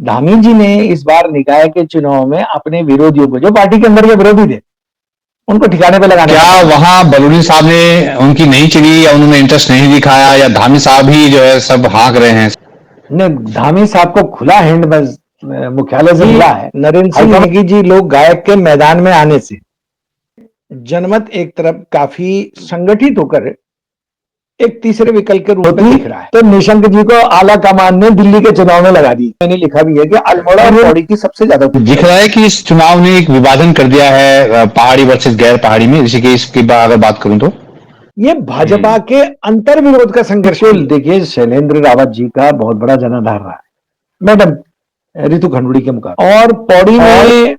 धामी जी ने इस बार निकाय के चुनाव में अपने विरोधियों को, जो पार्टी के अंदर के विरोधी थे, उनको ठिकाने पे लगाने क्या का वहां बलूनी साहब ने उनकी नहीं चली या उन्होंने इंटरेस्ट नहीं दिखाया या धामी साहब ही जो है सब हाँक रहे हैं? ने धामी साहब को खुला हैंड बस मुख्यालय से मिला है। नरेंद्र सिंह नेगी जी लोग गायक के मैदान में आने से जनमत एक तरफ काफी संगठित होकर एक तीसरे विकल्प के रूप में दिख रहा है। तो निशंक जी को आला कमान ने दिल्ली के चुनाव में लगा दी। मैंने लिखा भी है कि अल्मोड़ा और पौड़ी की सबसे ज्यादा दिख रहा है कि इस चुनाव ने एक विभाजन कर दिया है पहाड़ी वर्सेस गैर पहाड़ी में। ऋषिकेश की अगर बात करूं तो ये भाजपा के अंतर विरोध का संघर्ष। देखिए, शैलेंद्र रावत जी का बहुत बड़ा जनाधार रहा है मैडम रितु खंडूड़ी के मुकाबले, और पौड़ी में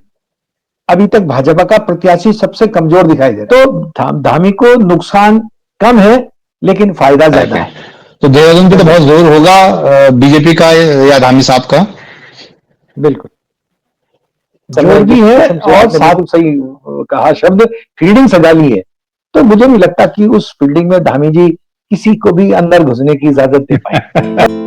अभी तक भाजपा का प्रत्याशी सबसे कमजोर दिखाई दे रहा है। तो धामी को नुकसान कम है लेकिन फायदा ज्यादा है। तो देहरादून पे तो बहुत जोर होगा बीजेपी का या धामी साहब का। बिल्कुल जोर भी है और साथ सही कहा शब्द फील्डिंग सजा ली है। तो मुझे नहीं लगता कि उस फील्डिंग में धामी जी किसी को भी अंदर घुसने की इजाजत दे पाए।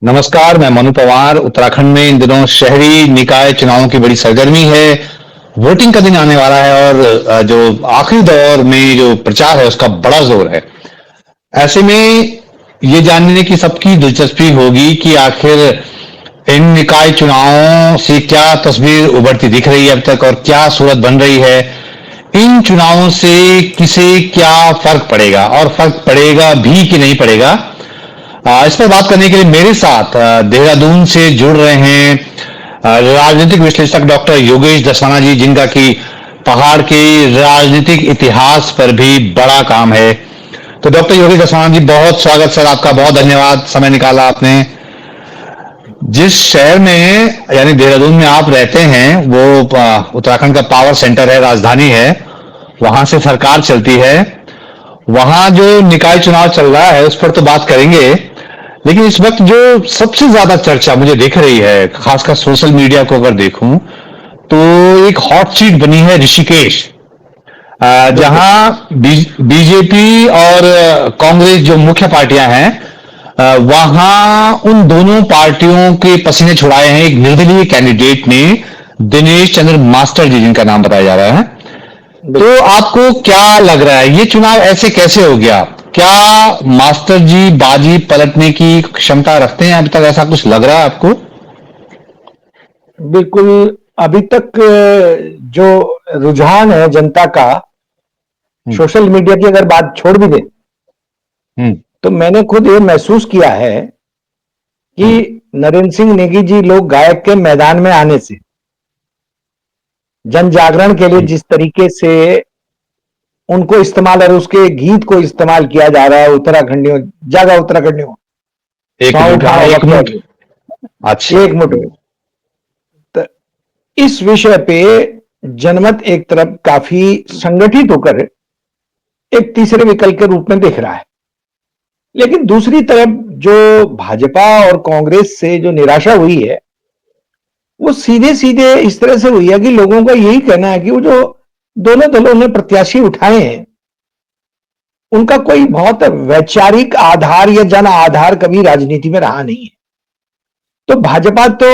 नमस्कार, मैं मनु पवार। उत्तराखंड में इन दिनों शहरी निकाय चुनावों की बड़ी सरगर्मी है। वोटिंग का दिन आने वाला है और जो आखिरी दौर में जो प्रचार है उसका बड़ा जोर है। ऐसे में ये जानने की सबकी दिलचस्पी होगी कि आखिर इन निकाय चुनावों से क्या तस्वीर उभरती दिख रही है अब तक और क्या सूरत बन रही है। इन चुनावों से किसे क्या फर्क पड़ेगा और फर्क पड़ेगा भी कि नहीं पड़ेगा, इस पर बात करने के लिए मेरे साथ देहरादून से जुड़ रहे हैं राजनीतिक विश्लेषक डॉक्टर योगेश दसवाना जी, जिनका कि पहाड़ के राजनीतिक इतिहास पर भी बड़ा काम है। तो डॉक्टर योगेश दसवाना जी, बहुत स्वागत सर आपका, बहुत धन्यवाद समय निकाला आपने। जिस शहर में यानी देहरादून में आप रहते हैं वो उत्तराखंड का पावर सेंटर है, राजधानी है, वहां से सरकार चलती है। वहां जो निकाय चुनाव चल रहा है उस पर तो बात करेंगे, लेकिन इस वक्त जो सबसे ज्यादा चर्चा मुझे दिख रही है, खासकर सोशल मीडिया को अगर देखूं तो एक हॉट सीट बनी है ऋषिकेश, जहां बीजेपी और कांग्रेस जो मुख्य पार्टियां हैं, वहां उन दोनों पार्टियों के पसीने छुड़ाए हैं एक निर्दलीय कैंडिडेट ने, दिनेश चंद्र मास्टर जी, जिनका नाम बताया जा रहा है। तो आपको क्या लग रहा है ये चुनाव ऐसे कैसे हो गया? क्या मास्टर जी बाजी पलटने की क्षमता रखते हैं? अभी तक ऐसा कुछ लग रहा है आपको? बिल्कुल, अभी तक जो रुझान है जनता का, सोशल मीडिया की अगर बात छोड़ भी दे तो मैंने खुद ये महसूस किया है कि नरेंद्र सिंह नेगी जी लोग गायक के मैदान में आने से जन जागरण के लिए जिस तरीके से उनको इस्तेमाल और उसके गीत को इस्तेमाल किया जा रहा है, उत्तराखंडियों जागा उत्तराखंडियों एक मुठ, तो इस विषय पे जनमत एक तरफ काफी संगठित होकर एक तीसरे विकल्प के रूप में दिख रहा है। लेकिन दूसरी तरफ जो भाजपा और कांग्रेस से जो निराशा हुई है वो सीधे सीधे इस तरह से हुई है कि लोगों का यही कहना है कि वो जो दोनों दलों ने प्रत्याशी उठाए हैं उनका कोई बहुत वैचारिक आधार या जन आधार कभी राजनीति में रहा नहीं है। तो भाजपा तो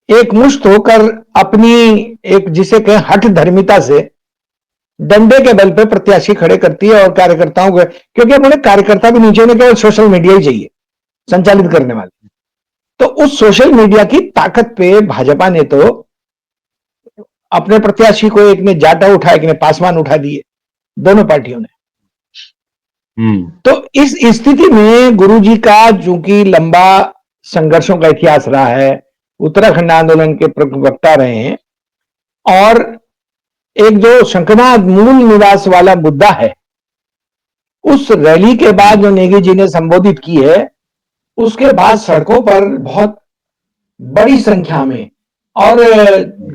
एक मुश्त होकर अपनी एक जिसे कहें हठ धर्मिता से डंडे के बल पे प्रत्याशी खड़े करती है और कार्यकर्ताओं को, क्योंकि उन्हें कार्यकर्ता भी नीचे ने केवल सोशल मीडिया ही चाहिए संचालित करने वाले, तो उस सोशल मीडिया की ताकत पे भाजपा ने तो अपने प्रत्याशी को, एक ने जाटा उठा, एक ने पासवान उठा दिए, दोनों पार्टियों ने। तो इस स्थिति में गुरुजी का चूंकि लंबा संघर्षों का इतिहास रहा है, उत्तराखंड आंदोलन के प्रवक्ता रहे हैं, और एक जो शंखनाद मूल निवास वाला मुद्दा है, उस रैली के बाद जो नेगी जी ने संबोधित की है, उसके बाद सड़कों पर बहुत बड़ी संख्या में और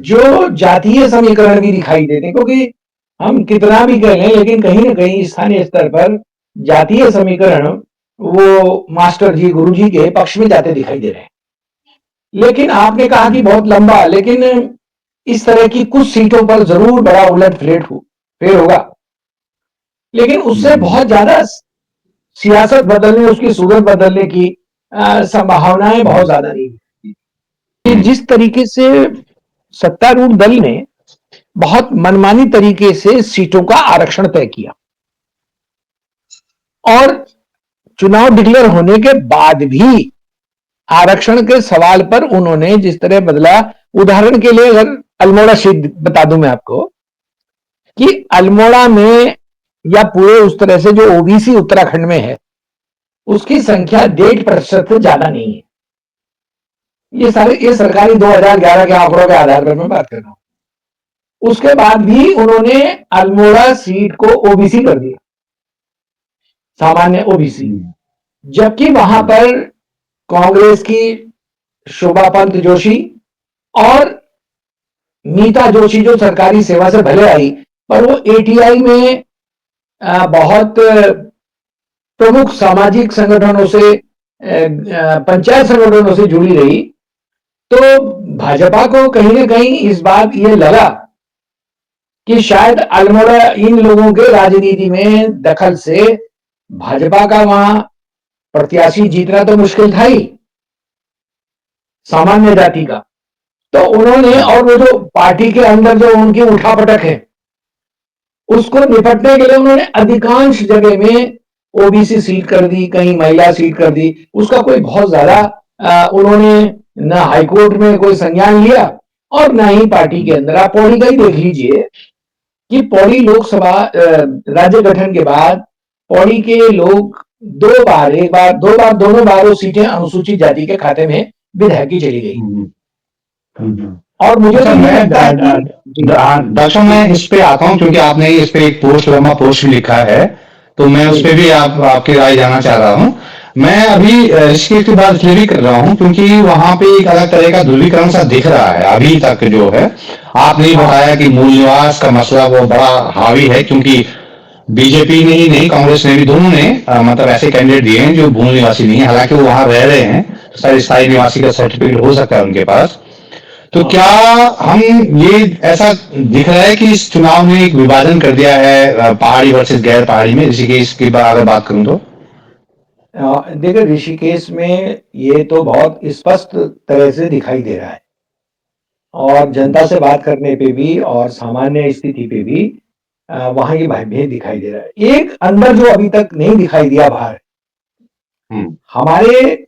जो जातीय समीकरण भी दिखाई देते हैं, क्योंकि हम कितना भी कह लें लेकिन कहीं ना कहीं स्थानीय स्तर पर जातीय समीकरण वो मास्टर जी गुरुजी के पक्ष में जाते दिखाई दे रहे हैं। लेकिन आपने कहा कि बहुत लंबा, लेकिन इस तरह की कुछ सीटों पर जरूर बड़ा उलट फेर होगा। लेकिन उससे बहुत ज्यादा सियासत बदलने, उसकी सूरत बदलने की संभावनाएं बहुत ज्यादा नहीं थी। कि जिस तरीके से सत्तारूढ़ दल ने बहुत मनमानी तरीके से सीटों का आरक्षण तय किया और चुनाव डिक्लेयर होने के बाद भी आरक्षण के सवाल पर उन्होंने जिस तरह बदला, उदाहरण के लिए अगर अल्मोड़ा सीट बता दूं मैं आपको कि अल्मोड़ा में या पूरे उस तरह से जो ओबीसी उत्तराखंड में है उसकी संख्या 1.5% से ज्यादा नहीं है। ये सरकारी 2011 के आंकड़ों के आधार पर मैं बात कर रहा हूं। उसके बाद भी उन्होंने अल्मोड़ा सीट को ओबीसी कर दिया, सामान्य ओबीसी, जबकि वहां पर कांग्रेस की शोभा पंत जोशी और नीता जोशी जो सरकारी सेवा से भले आई पर वो एटीआई में बहुत प्रमुख सामाजिक संगठनों से, पंचायत संगठनों से जुड़ी रही, तो भाजपा को कहीं ना कहीं इस बात ये लगा कि शायद अल्मोड़ा इन लोगों के राजनीति में दखल से भाजपा का वहां प्रत्याशी जीतना तो मुश्किल था ही, सामान्य जाति का। तो उन्होंने, और वो जो पार्टी के अंदर जो उनकी उठापटक है उसको निपटने के लिए उन्होंने अधिकांश जगह में ओबीसी सीट कर दी, कहीं महिला सीट कर दी। उसका कोई बहुत ज्यादा उन्होंने न हाईकोर्ट में कोई संज्ञान लिया और न ही पार्टी के अंदर। आप पौड़ी का ही देख लीजिए कि पौड़ी लोकसभा राज्य गठन के बाद पौड़ी के लोग दो बार दोनों बार वो सीटें अनुसूचित जाति के खाते में विधायकी चली गई। और मुझे तो मैं दर्शक मैं इस पे आता हूं क्योंकि आपने इस पे एक पोस्ट, लंबा पोस्ट भी लिखा है, तो मैं उस पे भी आपकी राय जानना चाह रहा हूं। मैं अभी ऋषिकेश की बात इसलिए भी कर रहा हूं क्योंकि वहां पे एक अलग तरह का ध्रुवीकरण सा दिख रहा है अभी तक जो है। आपने बताया कि मूल निवास का मसला वो बड़ा हावी है, क्योंकि बीजेपी ने ही नहीं, कांग्रेस ने भी, दोनों ने मतलब ऐसे कैंडिडेट दिए हैं जो मूल निवासी नहीं है, हालांकि वो वहां रह रहे हैं, स्थायी निवासी का सर्टिफिकेट हो सकता है उनके पास। तो क्या हम ये ऐसा दिख रहा है कि इस चुनाव ने एक विभाजन कर दिया है पहाड़ी वर्सेस गैर पहाड़ी में? ऋषिकेश की अगर बात करूं तो देखिए, ऋषिकेश में ये तो बहुत स्पष्ट तरह से दिखाई दे रहा है और जनता से बात करने पे भी और सामान्य स्थिति पे भी वहां ये भेद दिखाई दे रहा है। एक अंदर जो अभी तक नहीं दिखाई दिया बाहर, हमारे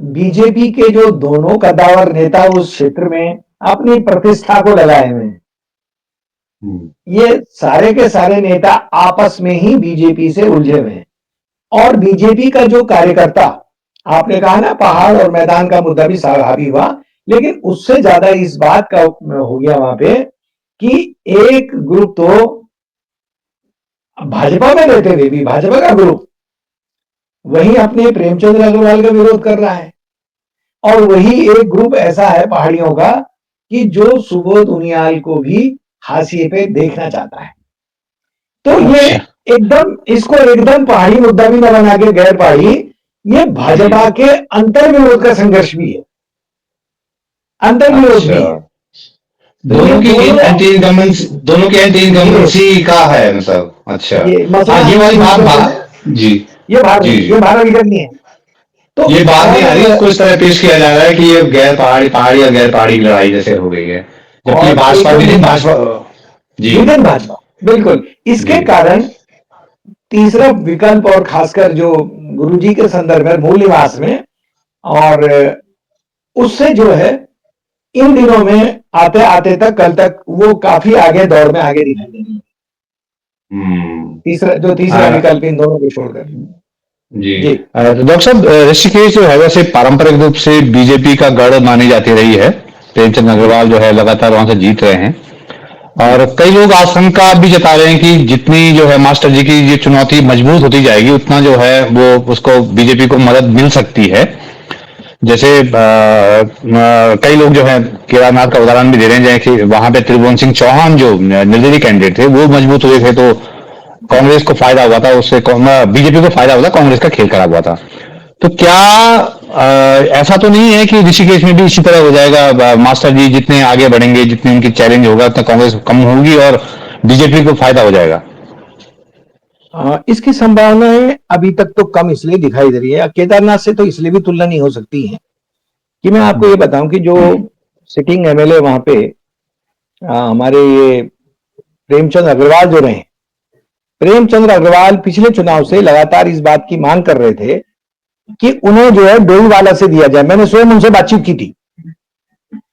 बीजेपी के जो दोनों कद्दावर नेता उस क्षेत्र में अपनी प्रतिष्ठा को लगाए हुए हैं, ये सारे के सारे नेता आपस में ही बीजेपी से उलझे हुए हैं। और बीजेपी का जो कार्यकर्ता, आपने कहा ना पहाड़ और मैदान का मुद्दा भी हावी हुआ, लेकिन उससे ज्यादा इस बात का हो गया वहां पे कि एक ग्रुप तो भाजपा में रहते हुए भी, भाजपा का ग्रुप वही अपने प्रेमचंद्र अग्रवाल का विरोध कर रहा है, और वही एक ग्रुप ऐसा है पहाड़ियों का कि जो सुबोध उनियाल को भी हाशिए पे देखना चाहता है। तो ये एकदम, इसको एकदम पहाड़ी मुद्दा भी न बना के गैर पहाड़ी, ये भाजपा के अंतर्विरोध का संघर्ष भी है, अंतर्विरोध भी है। दोनों की एंटी इनकम्बेंसी का है मतलब। अच्छा, ये वाली बात जी, ये भारत विकट नहीं है। तो ये बात नहीं आ रही, इसको इस तरह पेश किया जा रहा है कि ये गैर पहाड़ी और गैर पहाड़ी की लड़ाई जैसे हो गई है, जबकि भाजपा जी भाजपा बिल्कुल। इसके कारण तीसरा विकल्प, और खासकर जो गुरुजी के संदर्भ में मूल निवास में, और उससे जो है इन दिनों में आते आते तक कल तक वो काफी आगे दौड़ में आगे दिखाई दे रही है। तीसरा विकल्प इन दोनों को छोड़कर जी। तो डॉक्टर साहब, ऋषिकेश जो है वैसे पारंपरिक रूप से बीजेपी का गढ़ मानी जाती रही है। प्रेमचंद अग्रवाल जो है लगातार वहां से जीत रहे हैं, और कई लोग आशंका भी जता रहे हैं कि जितनी जो है मास्टर जी की ये चुनौती मजबूत होती जाएगी उतना जो है वो उसको बीजेपी को मदद मिल सकती है। जैसे कई लोग जो है केदारनाथ का उदाहरण भी दे रहे हैं, जैसे वहां पे त्रिभुवन सिंह चौहान जो निर्दलीय कैंडिडेट थे वो मजबूत हुए थे, तो कांग्रेस को फायदा हुआ था, उससे बीजेपी को फायदा हुआ था, कांग्रेस का खेल खराब हुआ था। तो क्या ऐसा तो नहीं है कि ऋषिकेश में भी इसी तरह हो जाएगा? मास्टर जी जितने आगे बढ़ेंगे, जितने उनकी चैलेंज होगा, उतना कांग्रेस कम होगी और बीजेपी को फायदा हो जाएगा? इसकी संभावनाएं अभी तक तो कम इसलिए दिखाई दे रही है, केदारनाथ से तो इसलिए भी तुलना नहीं हो सकती है कि मैं आपको ये बताऊं कि जो सिटिंग एमएलए वहां पे हमारे ये प्रेमचंद अग्रवाल जो रहे, प्रेमचंद्र अग्रवाल पिछले चुनाव से लगातार इस बात की मांग कर रहे थे कि उन्हें जो है डोईवाला से दिया जाए। मैंने स्वयं उनसे बातचीत की थी,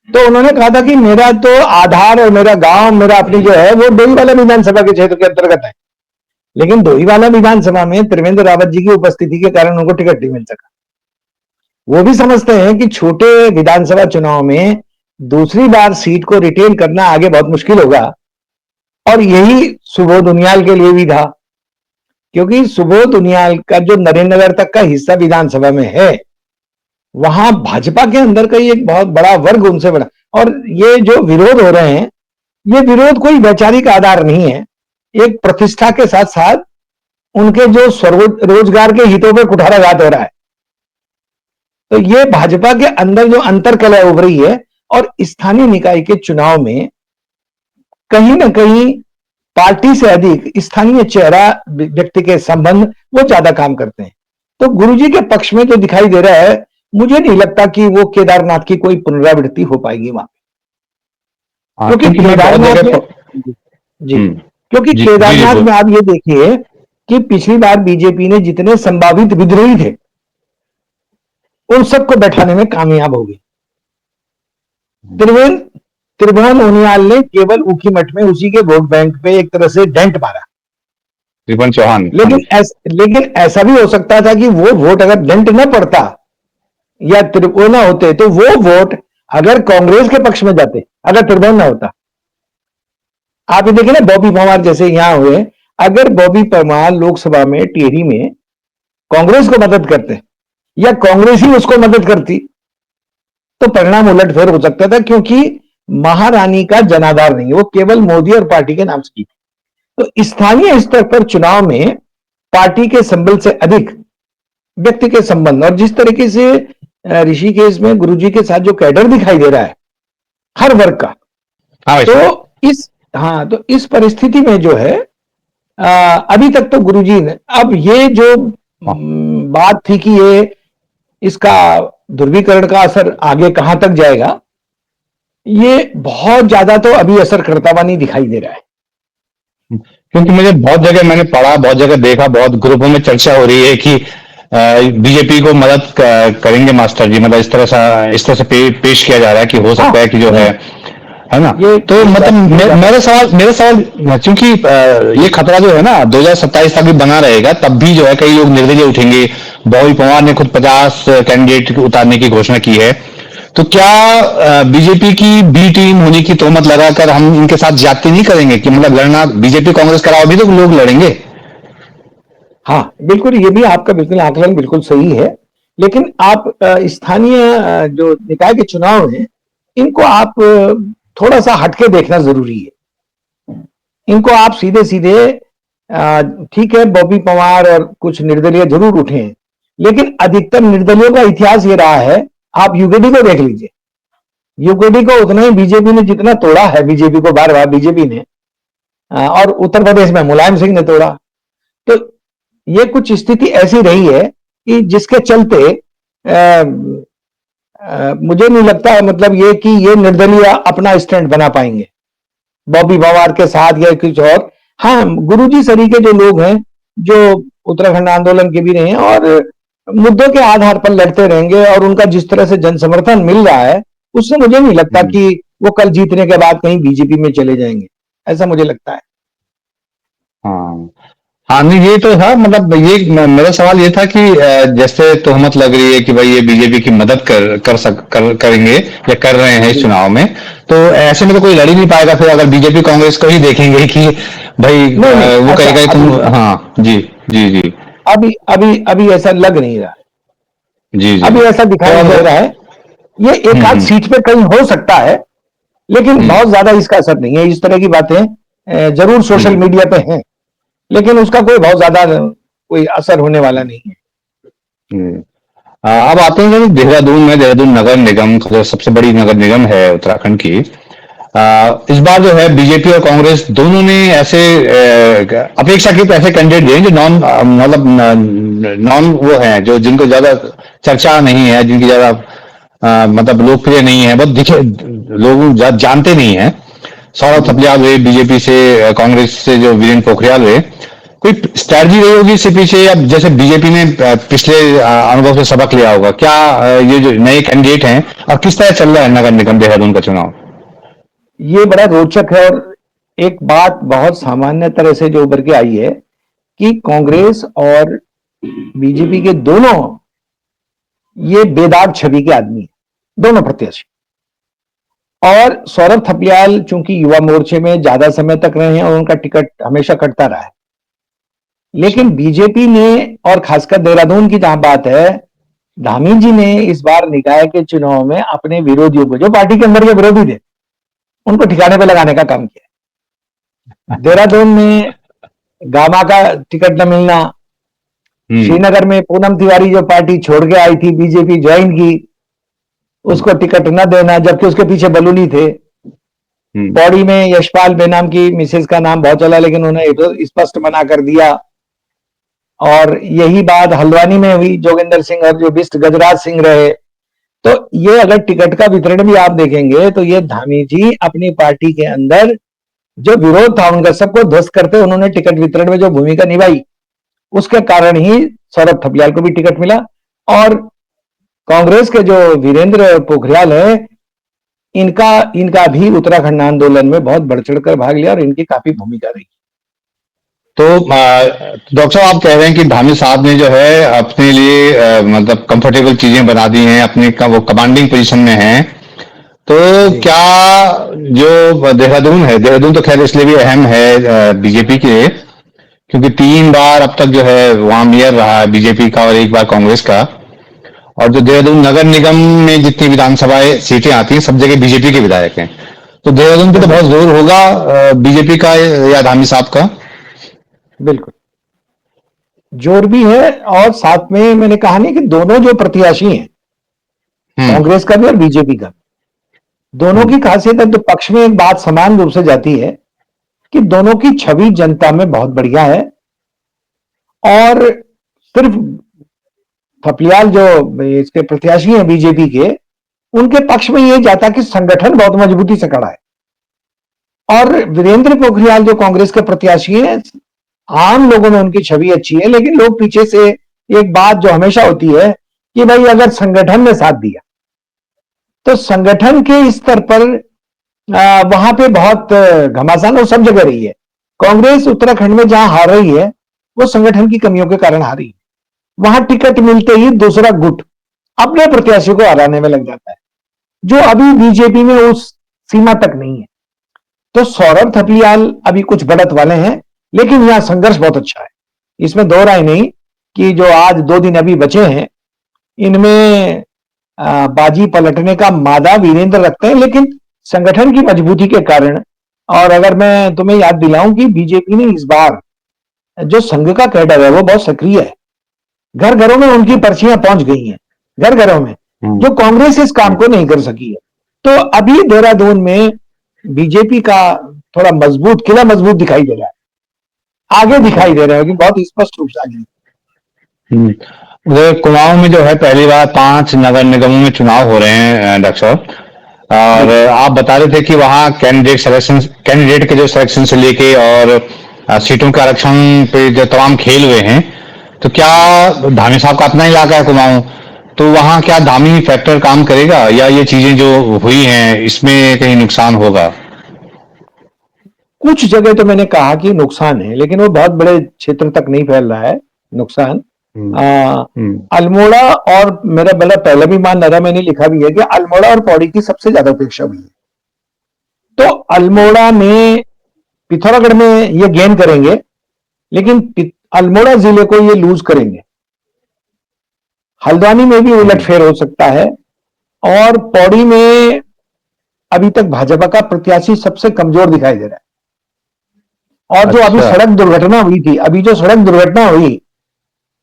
तो उन्होंने कहा था कि मेरा तो आधार और मेरा गांव, मेरा अपनी जो है वो डोईवाला विधानसभा के क्षेत्र के अंतर्गत है, लेकिन डोईवाला विधानसभा में त्रिवेंद्र रावत जी की उपस्थिति के कारण उनको टिकट नहीं मिल सका। वो भी समझते हैं कि छोटे विधानसभा चुनाव में दूसरी बार सीट को रिटेन करना आगे बहुत मुश्किल होगा, और यही सुबोध उनियाल के लिए भी था, क्योंकि सुबोध उनियाल का जो नरेंद्रनगर तक का हिस्सा विधानसभा में है, वहां भाजपा के अंदर का एक बहुत बड़ा वर्ग उनसे बड़ा, और ये जो विरोध हो रहे हैं, ये विरोध कोई वैचारिक आधार नहीं है, एक प्रतिष्ठा के साथ साथ उनके जो रोजगार के हितों पर कुठाराघात हो रहा है। तो ये भाजपा के अंदर जो अंतर्कलह उभरी है, और स्थानीय निकाय के चुनाव में कहीं ना कहीं पार्टी से अधिक स्थानीय चेहरा व्यक्ति के संबंध वो ज्यादा काम करते हैं। तो गुरुजी के पक्ष में जो दिखाई दे रहा है, मुझे नहीं लगता कि वो केदारनाथ की कोई पुनरावृत्ति हो पाएगी वहां पे, क्योंकि केदारनाथ में जी क्योंकि केदारनाथ में आप ये देखिए कि पिछली बार बीजेपी ने जितने संभावित विद्रोही थे उन सबको बैठाने में कामयाब हो गई। त्रिभुवन उनियाल ने केवल ऊखीमठ में उसी के वोट बैंक पे एक तरह से डेंट मारा, त्रिभुवन चौहान। लेकिन ऐसा भी हो सकता था कि वो वोट अगर डेंट न पड़ता या त्रिभुवन ना होते, तो वो वोट अगर कांग्रेस के पक्ष में जाते, अगर त्रिभुवन ना होता। आप ये देखिए ना, बॉबी परमार जैसे यहां हुए, अगर बॉबी परमार लोकसभा में टिहरी में कांग्रेस को मदद करते या कांग्रेस ही उसको मदद करती, तो परिणाम उलटफेर हो सकता था, क्योंकि महारानी का जनाधार नहीं, वो केवल मोदी और पार्टी के नाम से की थी। तो स्थानीय स्तर पर चुनाव में पार्टी के संबल से अधिक व्यक्ति के संबंध, और जिस तरीके से ऋषिकेश में गुरुजी के साथ जो कैडर दिखाई दे रहा है हर वर्ग का, तो इस परिस्थिति में जो है अभी तक तो गुरुजी ने, अब ये जो बात थी कि ये इसका ध्रुवीकरण का असर आगे कहां तक जाएगा, ये बहुत ज्यादा तो अभी असर करता हुआ नहीं दिखाई दे रहा है। क्योंकि मुझे बहुत जगह मैंने पढ़ा, बहुत जगह देखा, बहुत ग्रुपों में चर्चा हो रही है कि बीजेपी को मदद करेंगे मास्टर जी, मतलब इस तरह से पेश किया जा रहा है कि हो सकता है कि जो है ना। तो मतलब मेरा सवाल क्योंकि ये खतरा जो है ना 2027 तक भी बना रहेगा, तब भी जो है कई लोग निर्दलीय उठेंगे। बॉबी परमार ने खुद 50 कैंडिडेट उतारने की घोषणा की है, तो क्या बीजेपी की बी टीम होने की तोहमत लगाकर हम इनके साथ ज्यादती नहीं करेंगे कि मतलब लड़ना बीजेपी कांग्रेस कराओ भी तो लोग लड़ेंगे? हाँ बिल्कुल, ये भी आपका बिल्कुल आकलन बिल्कुल सही है, लेकिन आप स्थानीय जो निकाय के चुनाव हैं, इनको आप थोड़ा सा हटके देखना जरूरी है। इनको आप सीधे सीधे, ठीक है बॉबी परमार और कुछ निर्दलीय जरूर उठे हैं, लेकिन अधिकतर निर्दलियों का इतिहास ये रहा है, आप यूकेडी को देख लीजिए, यूकेडी को उतना ही बीजेपी ने जितना तोड़ा है, बीजेपी को बार बार बीजेपी ने, और उत्तर प्रदेश में मुलायम सिंह ने तोड़ा। तो ये कुछ स्थिति ऐसी रही है कि जिसके चलते मुझे नहीं लगता मतलब ये कि ये निर्दलीय अपना स्टैंड बना पाएंगे बॉबी परमार के साथ या कुछ और। हाँ, गुरुजी सरी के जो लोग हैं, जो उत्तराखंड आंदोलन के भी रहे हैं और मुद्दों के आधार पर लड़ते रहेंगे, और उनका जिस तरह से जन समर्थन मिल रहा है, उससे मुझे नहीं लगता कि वो कल जीतने के बाद कहीं बीजेपी में चले जाएंगे, ऐसा मुझे लगता है। हाँ नहीं, ये तो था, मतलब ये मेरा सवाल ये था कि जैसे तोहमत लग रही है कि भाई ये बीजेपी की मदद करेंगे या कर रहे हैं इस चुनाव में, तो ऐसे में तो कोई लड़ ही नहीं पाएगा फिर, अगर बीजेपी कांग्रेस को ही देखेंगे कि भाई वो कहेगा तुम। हाँ जी जी जी, अभी ऐसा लग नहीं रहा, जी जी, अभी ऐसा दिखाई दे रहा है, ये एक आध सीट पे कहीं हो सकता है, लेकिन बहुत ज्यादा इसका असर नहीं है। इस तरह की बातें जरूर सोशल मीडिया पे हैं, लेकिन उसका कोई बहुत ज्यादा कोई असर होने वाला नहीं है। अब आते हैं देहरादून में, देहरादून नगर निगम सबसे बड़ी नगर निगम है उत्तराखंड की। इस बार जो है बीजेपी और कांग्रेस दोनों ने ऐसे अपेक्षाकृत ऐसे कैंडिडेट दिए जो नॉन मतलब नॉन वो हैं जो जिनको ज्यादा चर्चा नहीं है, जिनकी ज्यादा मतलब लोकप्रिय नहीं है, बहुत दिखे लोग जानते नहीं है। सौरभ थपलियाल हुए बीजेपी से, कांग्रेस से जो वीरेंद्र पोखरियाल हुए। कोई स्ट्रैटेजी रही होगी इससे पीछे, या जैसे बीजेपी ने पिछले अनुभव से सबक लिया होगा क्या? ये जो नए कैंडिडेट हैं और किस तरह चल रहा है नगर निगम देहरादून का चुनाव? ये बड़ा रोचक है। और एक बात बहुत सामान्य तरह से जो उभर के आई है कि कांग्रेस और बीजेपी के दोनों ये बेदाग छवि के आदमी हैं, दोनों प्रत्याशी। और सौरभ थपलियाल चूंकि युवा मोर्चे में ज्यादा समय तक रहे हैं और उनका टिकट हमेशा कटता रहा है, लेकिन बीजेपी ने, और खासकर देहरादून की जहां बात है, धामी जी ने इस बार निकाय के चुनाव में अपने विरोधियों को, जो पार्टी के अंदर के विरोधी थे, उनको ठिकाने पे लगाने का काम किया। देहरादून में गामा का टिकट न मिलना, श्रीनगर में पूनम तिवारी जो पार्टी छोड़ के आई थी, बीजेपी ज्वाइन की, उसको टिकट न देना, जबकि उसके पीछे बलूनी थे। पौड़ी में यशपाल बेनाम की मिसेज का नाम बहुत चला, लेकिन उन्हें स्पष्ट मना कर दिया। और यही बात हल्द्वानी में हुई, जोगिंदर सिंह और जो बिस्ट गजराज सिंह रहे। तो ये अगर टिकट का वितरण भी आप देखेंगे तो ये धामी जी अपनी पार्टी के अंदर जो विरोध था उनका, सबको ध्वस्त करते उन्होंने टिकट वितरण में जो भूमिका निभाई, उसके कारण ही सौरभ थपलियाल को भी टिकट मिला। और कांग्रेस के जो वीरेंद्र पोखरियाल है, इनका भी उत्तराखंड आंदोलन में बहुत बढ़ चढ़कर भाग लिया और इनकी काफी भूमिका रही। तो डॉक्टर साहब आप कह रहे हैं कि धामी साहब ने जो है अपने लिए मतलब कंफर्टेबल चीजें बना दी हैं, अपने का वो कमांडिंग पोजीशन में हैं। तो क्या जो देहरादून है, देहरादून तो खैर इसलिए भी अहम है बीजेपी के लिए क्योंकि 3 बार अब तक जो है वहां मेयर रहा है बीजेपी का और 1 बार कांग्रेस का। और जो देहरादून नगर निगम में जितनी विधानसभा सीटें आती हैं सब जगह बीजेपी के विधायक हैं। तो देहरादून पे तो बहुत जोर होगा बीजेपी का या धामी साहब का? बिल्कुल जोर भी है। और साथ में मैंने कहा नहीं कि दोनों जो प्रत्याशी हैं, कांग्रेस का भी और बीजेपी का, दोनों की खासियत है। तो पक्ष में एक बात समान रूप से जाती है कि दोनों की छवि जनता में बहुत बढ़िया है। और सिर्फ थपलियाल जो इसके प्रत्याशी हैं बीजेपी के, उनके पक्ष में यह जाता कि संगठन बहुत मजबूती से खड़ा है। और वीरेंद्र पोखरियाल जो कांग्रेस के प्रत्याशी हैं, आम लोगों में उनकी छवि अच्छी है, लेकिन लोग पीछे से एक बात जो हमेशा होती है कि भाई अगर संगठन ने साथ दिया तो संगठन के स्तर पर वहां पे बहुत घमासान और सब जगह रही है। कांग्रेस उत्तराखंड में जहां हार रही है वो संगठन की कमियों के कारण हारी है। वहां टिकट मिलते ही दूसरा गुट अपने प्रत्याशी को हराने में लग जाता है, जो अभी बीजेपी में उस सीमा तक नहीं है। तो सौरभ थपलियाल अभी कुछ बढ़त वाले हैं, लेकिन यहां संघर्ष बहुत अच्छा है, इसमें दो राय नहीं कि जो आज 2 दिन अभी बचे हैं इनमें बाजी पलटने का मादा वीरेंद्र रखते हैं, लेकिन संगठन की मजबूती के कारण। और अगर मैं तुम्हें याद दिलाऊं कि बीजेपी ने इस बार जो संघ का कैडर है वो बहुत सक्रिय है, घर घरों में उनकी पर्चियां पहुंच गई हैं, घर घरों में, जो कांग्रेस इस काम को नहीं कर सकी है। तो अभी देहरादून में बीजेपी का थोड़ा मजबूत किला मजबूत दिखाई दे रहा है, आगे दिखाई दे रहा है कि बहुत स्पष्ट रूप से आगे। उधर कुमाऊं में जो है पहली बार 5 नगर निगमों में चुनाव हो रहे हैं डॉक्टर साहब, और आप बता रहे थे कि वहां कैंडिडेट के जो सिलेक्शन से लेके और सीटों के आरक्षण पे जो तमाम खेल हुए हैं, तो क्या धामी साहब का अपना इलाका है कुमाऊं, तो वहां क्या धामी फैक्टर काम करेगा या ये चीजें जो हुई हैं इसमें कहीं नुकसान होगा? कुछ जगह तो मैंने कहा कि नुकसान है, लेकिन वो बहुत बड़े क्षेत्र तक नहीं फैल रहा है नुकसान। अल्मोड़ा, और मेरा बड़ा पहले भी मान रहा, मैंने लिखा भी है कि अल्मोड़ा और पौड़ी की सबसे ज्यादा उपेक्षा हुई है। तो अल्मोड़ा में, पिथौरागढ़ में ये गेन करेंगे, लेकिन अल्मोड़ा जिले को ये लूज करेंगे। हल्द्वानी में भी उलटफेर हो सकता है। और पौड़ी में अभी तक भाजपा का प्रत्याशी सबसे कमजोर दिखाई दे रहा है। और जो अभी सड़क दुर्घटना हुई थी, अभी जो सड़क दुर्घटना हुई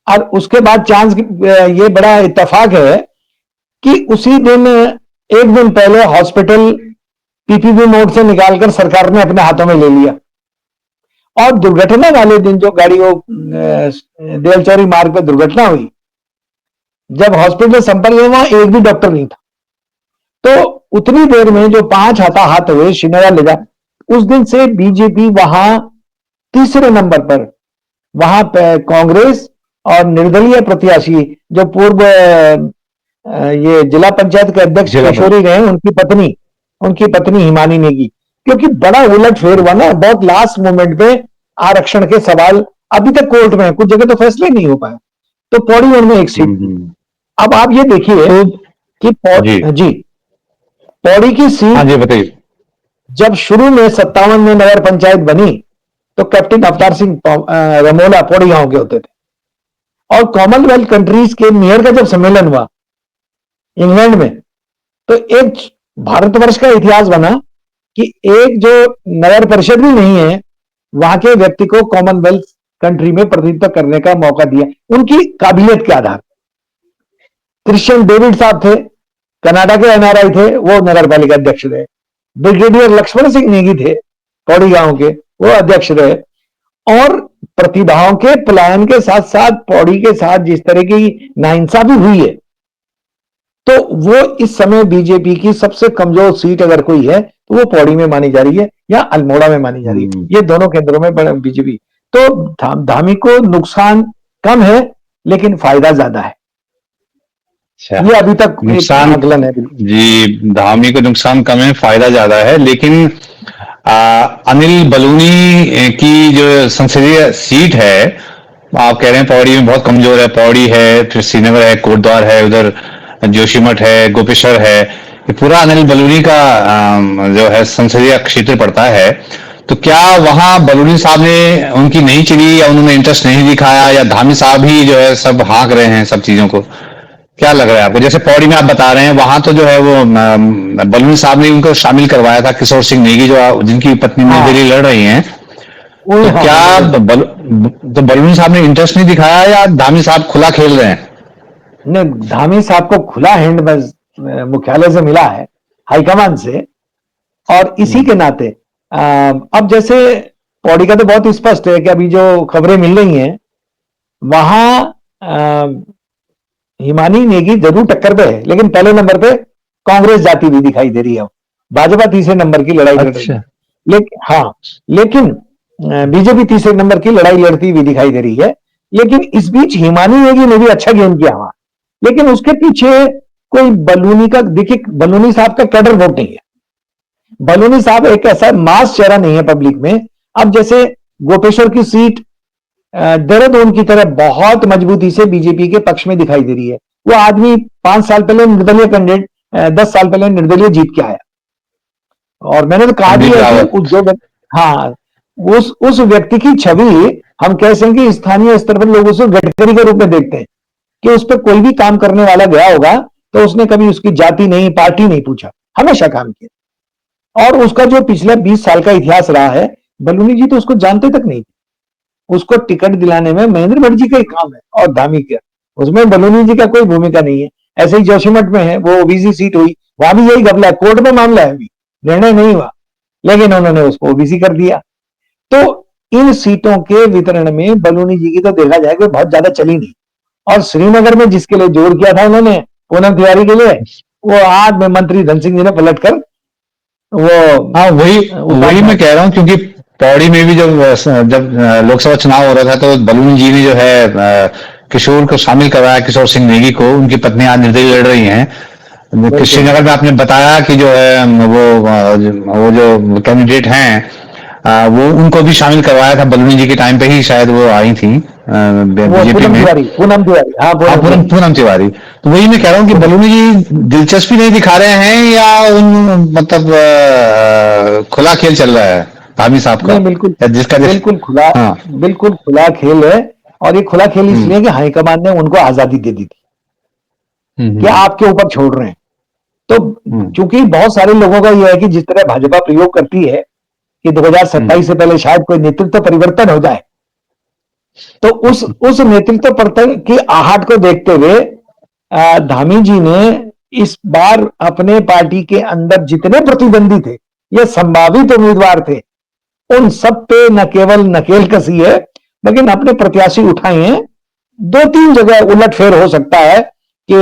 और उसके बाद चांस, ये बड़ा इत्तेफाक है कि उसी दिन, एक दिन पहले हॉस्पिटल पीपीपी मोड से निकालकर सरकार ने अपने हाथों में ले लिया। और दुर्घटना वाले दिन जो गाड़ी वो देलचौरी मार्ग पर दुर्घटना हुई, जब हॉस्पिटल संपर्क में वहां एक भी डॉक्टर नहीं था, तो उतनी देर में जो 5 हताहत हुए श्रीनगर ले जा, उस दिन से बीजेपी वहां तीसरे नंबर पर, वहां पे कांग्रेस और निर्दलीय प्रत्याशी जो पूर्व ये जिला पंचायत के अध्यक्ष किशोरी रहे, उनकी पत्नी हिमानी नेगी, क्योंकि बड़ा उलट फेर हुआ ना, बहुत लास्ट मोमेंट पे आरक्षण के सवाल अभी तक कोर्ट में है, कुछ जगह तो फैसले नहीं हो पाए, तो पौड़ी उनमें एक सीट। अब आप ये देखिए कि जी पौड़ी की सीट बताइए। जब शुरू में 57 में नगर पंचायत बनी, तो कैप्टन अवतार सिंह रमोला पौड़ी गांव के होते थे, और कॉमनवेल्थ कंट्रीज के मेयर का जब सम्मेलन हुआ इंग्लैंड में, तो एक भारतवर्ष का इतिहास बना कि एक जो नगर परिषद भी नहीं है, वहां के व्यक्ति को कॉमनवेल्थ कंट्री में प्रतिनिधित्व करने का मौका दिया, उनकी काबिलियत के आधार। क्रिश्चियन डेविड साहब थे, कनाडा के एनआरआई थे, वो नगर पालिका अध्यक्ष रहे। ब्रिगेडियर लक्ष्मण सिंह नेगी थे, पौड़ी गांव के, वो अध्यक्ष रहे। और प्रतिभाओं के पलायन के साथ साथ पौड़ी के साथ जिस तरह की नाइंसाफी हुई है, तो वो इस समय बीजेपी की सबसे कमजोर सीट अगर कोई है तो वो पौड़ी में मानी जा रही है या अल्मोड़ा में मानी जा रही है। ये दोनों केंद्रों में बीजेपी, तो धामी को नुकसान कम है लेकिन फायदा ज्यादा है। ये अभी तक नुकसान आकलन है। जी, धामी को नुकसान कम है, फायदा ज्यादा है, लेकिन अनिल बलूनी की जो संसदीय सीट है, आप कह रहे हैं पौड़ी में बहुत कमजोर है, पौड़ी है, फिर श्रीनगर है, कोटद्वार है, उधर जोशीमठ है, गोपेश्वर है, ये पूरा अनिल बलूनी का जो है संसदीय क्षेत्र पड़ता है। तो क्या वहां बलूनी साहब ने उनकी नहीं चली, या उन्होंने इंटरेस्ट नहीं दिखाया, या धामी साहब ही जो है सब हाँक रहे हैं सब चीजों को? क्या लग रहा है आपको? जैसे पौड़ी में आप बता रहे हैं, वहां तो जो है वो बलूनी साहब ने उनको शामिल करवाया था, किशोर सिंह नेगी जो जिनकी पत्नी निर्दलीय लड़ रही हैं, तो क्या तो बलूनी साहब ने इंटरेस्ट नहीं दिखाया, या धामी साहब खुला खेल रहे हैं? नहीं, धामी साहब को खुला हैंड बस मुख्यालय से मिला है, हाईकमान से, और इसी के नाते अब जैसे पौड़ी का तो बहुत स्पष्ट है कि अभी जो खबरें मिल रही हैं, वहां हिमानी नेगी जरूर टक्कर पे है, लेकिन पहले नंबर पे कांग्रेस जाती हुई दिखाई दे रही है। भाजपा तीसरे नंबर की लड़ाई लड़ रही है, लेकिन बीजेपी तीसरे नंबर की लड़ाई लड़ती हुई दिखाई दे रही है। लेकिन इस बीच हिमानी नेगी ने भी अच्छा गेम किया वहां, लेकिन उसके पीछे कोई बलूनी का, देखिए बलूनी साहब का कैडर वोट नहीं है, बलूनी साहब एक ऐसा मास चेहरा नहीं है पब्लिक में। अब जैसे गोपेश्वर की सीट देहरादून की तरह बहुत मजबूती से बीजेपी के पक्ष में दिखाई दे रही है। वो आदमी 5 साल पहले निर्दलीय कैंडिडेट, 10 साल पहले निर्दलीय जीत के आया, और मैंने तो कहा भी है कि उस व्यक्ति की छवि हम कह सकें कि स्थानीय स्तर पर लोग उसे गडकरी के रूप में देखते हैं, कि उस पर कोई भी काम करने वाला गया होगा तो उसने कभी उसकी जाति नहीं, पार्टी नहीं पूछा, हमेशा काम किया। और उसका जो पिछले 20 साल का इतिहास रहा है, बलूनी जी तो उसको जानते तक नहीं, उसको टिकट दिलाने में महेंद्र भट्ट जी का ही काम है और धामी का, उसमें बलूनी जी का कोई भूमिका नहीं है। ऐसे ही जोशीमठ में है, वो ओबीसी सीट हुई, वहां भी यही घपला है, कोर्ट में मामला है, अभी निर्णय नहीं हुआ, लेकिन उन्होंने उसको ओबीसी कर दिया। तो इन सीटों के वितरण में बलूनी जी की तो देखा जाए कि बहुत ज्यादा चली नहीं। और श्रीनगर में जिसके लिए जोर किया था उन्होंने, पूनम तिवारी के लिए, वो आज में मंत्री धन सिंह जी ने पलट कर वो, हाँ वही मैं कह रहा हूँ, क्योंकि पौड़ी में भी जब लोकसभा चुनाव हो रहा था, तो बलूनी जी ने जो है किशोर को शामिल करवाया, किशोर सिंह नेगी को, उनकी पत्नी आज निर्दलीय लड़ रही हैं। श्रीनगर में आपने बताया कि जो है वो जो कैंडिडेट हैं, वो उनको भी शामिल करवाया था, बलूनी जी के टाइम पे ही शायद वो आई थी बीजेपी में, पूनम तिवारी। तो वही मैं कह रहा हूँ कि बलूनी जी दिलचस्पी नहीं दिखा रहे हैं, या मतलब खुला खेल चल रहा है धामी साहब का? बिल्कुल हाँ, बिल्कुल खुला खेल है। और ये खुला खेल इसलिए कि हाईकमान ने उनको आजादी दे दी थी कि आपके ऊपर छोड़ रहे हैं। तो चूंकि बहुत सारे लोगों का यह है कि जिस तरह भाजपा प्रयोग करती है कि 2027 से पहले शायद कोई नेतृत्व परिवर्तन हो जाए, तो उस नेतृत्व परिवर्तन की आहट को देखते हुए धामी जी ने इस बार अपने पार्टी के अंदर जितने प्रतिद्वंदी थे ये संभावित उम्मीदवार थे, उन सब पे न केवल नकेल कसी है, लेकिन अपने प्रत्याशी उठाए हैं। 2-3 जगह उलटफेर हो सकता है कि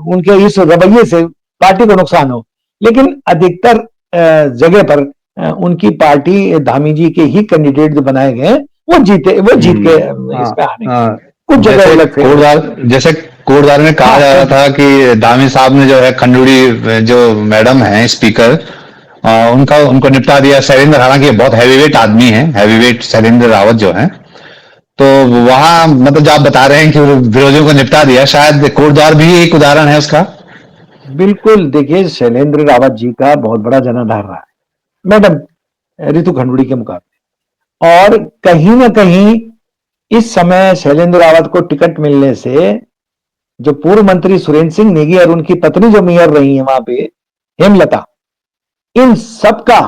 उनके इस रवैये से पार्टी को नुकसान हो, लेकिन अधिकतर जगह पर उनकी पार्टी धामी जी के ही कैंडिडेट जो बनाए गए वो जीत के इसमें आने कुछ जगह उलटफेर। जैसे कोटद्वार में कहा जा रहा था कि धामी साहब ने जो है खंडूड़ी जो मैडम है स्पीकर उनको निपटा दिया। शैलेंद्र, हालांकि बहुत हैवीवेट आदमी है, हैवीवेट शैलेंद्र रावत जो है, तो वहां मतलब जो आप बता रहे हैं कि विरोधियों को निपटा दिया, शायद कोटद्वार भी एक उदाहरण है उसका। बिल्कुल, देखिए शैलेंद्र रावत जी का बहुत बड़ा जनाधार रहा है मैडम रितु खंडूड़ी के मुकाबले, और कहीं ना कहीं इस समय शैलेंद्र रावत को टिकट मिलने से जो पूर्व मंत्री सुरेंद्र सिंह नेगी और उनकी पत्नी जो मेयर रही है वहां पे हेमलता, इन सबका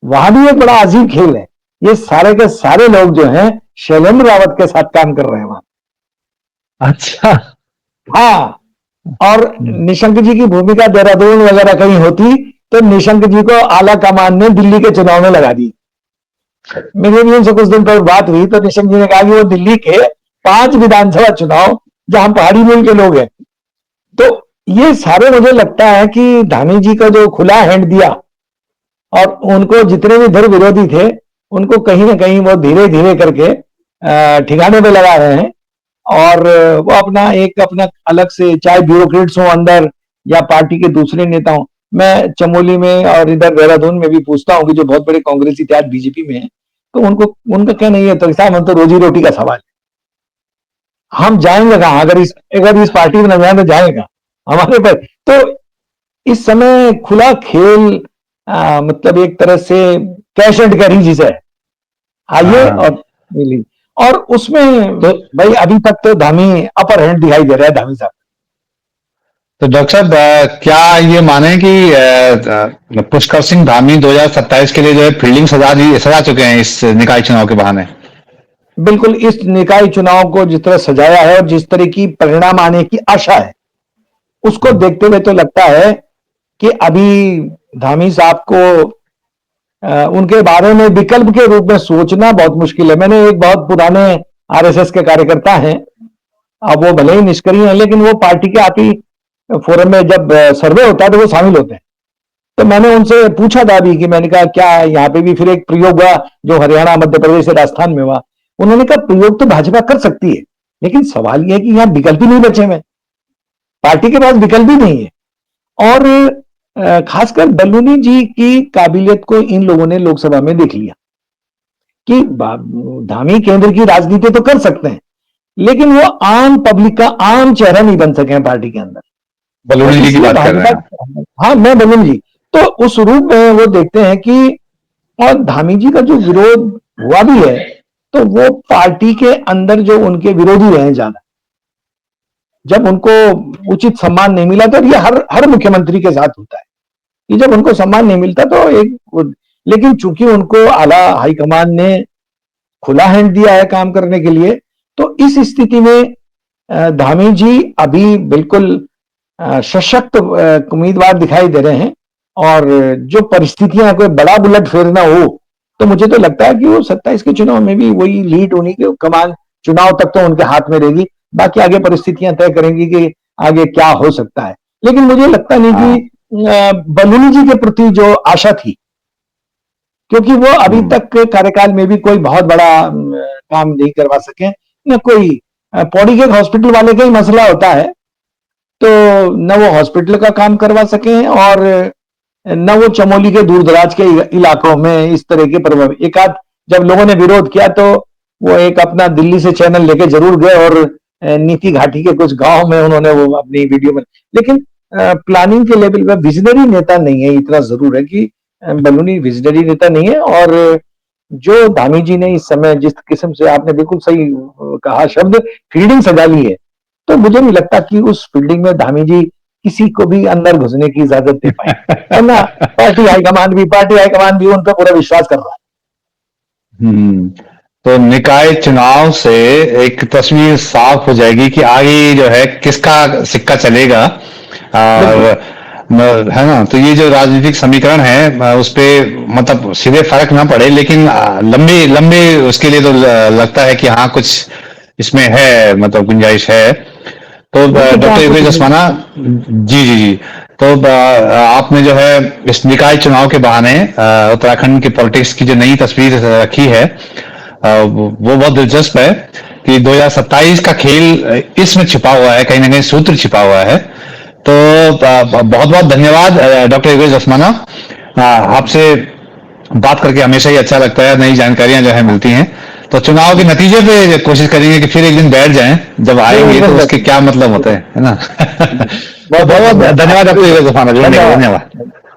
वहां भी एक बड़ा अजीब खेल है। ये सारे के सारे लोग जो हैं शैलेंद्र रावत के साथ काम कर रहे हैं वहां। अच्छा, हाँ, और निशंक जी की भूमिका देहरादून वगैरह कहीं होती तो निशंक जी को आला कमान ने दिल्ली के चुनाव में लगा दी। मेरे भी उनसे कुछ दिन पहले बात हुई तो निशंक जी ने कहा कि वो दिल्ली के 5 विधानसभा चुनाव जहां पहाड़ी मूल के लोग हैं, तो ये सारे मुझे लगता है कि धामी जी का जो खुला हैंड दिया और उनको जितने भी धर विरोधी थे उनको कहीं ना कहीं वो धीरे धीरे करके ठिकाने पे लगा रहे हैं, और वो अपना अलग से चाहे ब्यूरोक्रेट्स हो अंदर या पार्टी के दूसरे नेता हो। मैं चमोली में और इधर देहरादून में भी पूछता हूँ कि जो बहुत बड़े कांग्रेसी थे आज बीजेपी में है, तो उनका कहना ये तो साहब हम तो रोजी रोटी का सवाल है, हम जाएंगे कहाँ अगर इस पार्टी में न जाए तो जाएगा हमारे पर। तो इस समय खुला खेल मतलब एक तरह से कैश एंड कैरी जिसे आइए और उसमें तो भाई अभी तक तो धामी अपर हैंड दिखाई दे रहा है धामी साहब। तो डॉक्टर साहब क्या ये माने कि पुष्कर सिंह धामी 2027 के लिए जो है फील्डिंग सजा चुके हैं इस निकाय चुनाव के बहाने? बिल्कुल, इस निकाय चुनाव को जिस तरह सजाया है और जिस तरह की परिणाम आने की आशा है उसको देखते हुए तो लगता है कि अभी धामी साहब को उनके बारे में विकल्प के रूप में सोचना बहुत मुश्किल है। मैंने एक बहुत पुराने आरएसएस के कार्यकर्ता हैं, अब वो भले ही निष्क्रिय हैं लेकिन वो पार्टी के आप ही फोरम में जब सर्वे होता है तो वो शामिल होते हैं। तो मैंने उनसे पूछा था अभी कि मैंने कहा क्या यहाँ पे भी फिर एक प्रयोग हुआ जो हरियाणा मध्य प्रदेश राजस्थान में हुआ? उन्होंने कहा प्रयोग तो भाजपा कर सकती है लेकिन सवाल यह है कि यहाँ विकल्प ही नहीं बचे हुए, पार्टी के पास विकल्प ही नहीं है। और खासकर बलूनी जी की काबिलियत को इन लोगों ने लोकसभा में देख लिया कि धामी केंद्र की राजनीति तो कर सकते हैं लेकिन वो आम पब्लिक का आम चेहरा नहीं बन सके हैं पार्टी के अंदर। बलूनी जी की बात कर रहे हैं? हाँ, मैं बलूनी जी तो उस रूप में वो देखते हैं कि, और धामी जी का जो विरोध हुआ भी है तो वो पार्टी के अंदर जो उनके विरोधी रहे ज्यादा, जब उनको उचित सम्मान नहीं मिला तो ये हर मुख्यमंत्री के साथ होता है कि जब उनको सम्मान नहीं मिलता तो लेकिन चूंकि उनको आला हाईकमान ने खुला हैंड दिया है काम करने के लिए, तो इस स्थिति में धामी जी अभी बिल्कुल सशक्त उम्मीदवार दिखाई दे रहे हैं। और जो परिस्थितियां कोई बड़ा बुलेट फेर ना हो तो मुझे तो लगता है कि वो 27 के चुनाव में भी वही लीड होने की कमान चुनाव तक तो उनके हाथ में रहेगी, बाकी आगे परिस्थितियां तय करेंगी कि आगे क्या हो सकता है। लेकिन मुझे लगता नहीं कि बलूनी जी के प्रति जो आशा थी, क्योंकि वो अभी तक के कार्यकाल में भी कोई बहुत बड़ा काम नहीं करवा सके, न कोई पौड़ी के हॉस्पिटल वाले का ही मसला होता है तो न वो हॉस्पिटल का काम करवा सके और न वो चमोली के दूर दराज के इलाकों में इस तरह के प्रभाव। एक आध जब लोगों ने विरोध किया तो वो एक अपना दिल्ली से चैनल लेके जरूर गए और नीति घाटी के कुछ गांव में उन्होंने वो अपनी वीडियो में, लेकिन प्लानिंग के लेवल पर विजनरी नेता नहीं है। इतना जरूर है कि बलूनी विजनरी नेता नहीं है। और जो धामी जी ने इस समय जिस किस्म से, आपने बिल्कुल सही कहा शब्द, फील्डिंग सजा ली है, तो मुझे नहीं लगता कि उस फील्डिंग में धामी जी किसी को भी अंदर घुसने की इजाजत दे पाए, है ना। पार्टी हाईकमान भी उन पर पूरा विश्वास कर रहा है। तो निकाय चुनाव से एक तस्वीर साफ हो जाएगी कि आगे जो है किसका सिक्का चलेगा। है ना, तो ये जो राजनीतिक समीकरण है उस पे मतलब सीधे फर्क ना पड़े, लेकिन लंबे लंबे उसके लिए तो लगता है कि हाँ कुछ इसमें है, मतलब गुंजाइश है। तो डॉक्टर योगेश अस्थमाना, जी जी जी, तो आपने जो है इस निकाय चुनाव के बहाने उत्तराखंड के पॉलिटिक्स की जो नई तस्वीर रखी है, वो बहुत दिलचस्प है कि 2027 का खेल इसमें छिपा हुआ है, कहीं ना कहीं सूत्र छिपा हुआ है। तो बहुत बहुत धन्यवाद डॉक्टर योगेश अस्थमाना, आपसे बात करके हमेशा ही अच्छा लगता है, नई जानकारियां जो है मिलती हैं। तो चुनाव के नतीजे पे कोशिश करेंगे कि फिर एक दिन बैठ जाएं, जब आएंगे तो उसके क्या मतलब होते हैं, है ना। तो बहुत बहुत धन्यवाद डॉक्टर योगेश अस्थमाना, जुड़ने का धन्यवाद।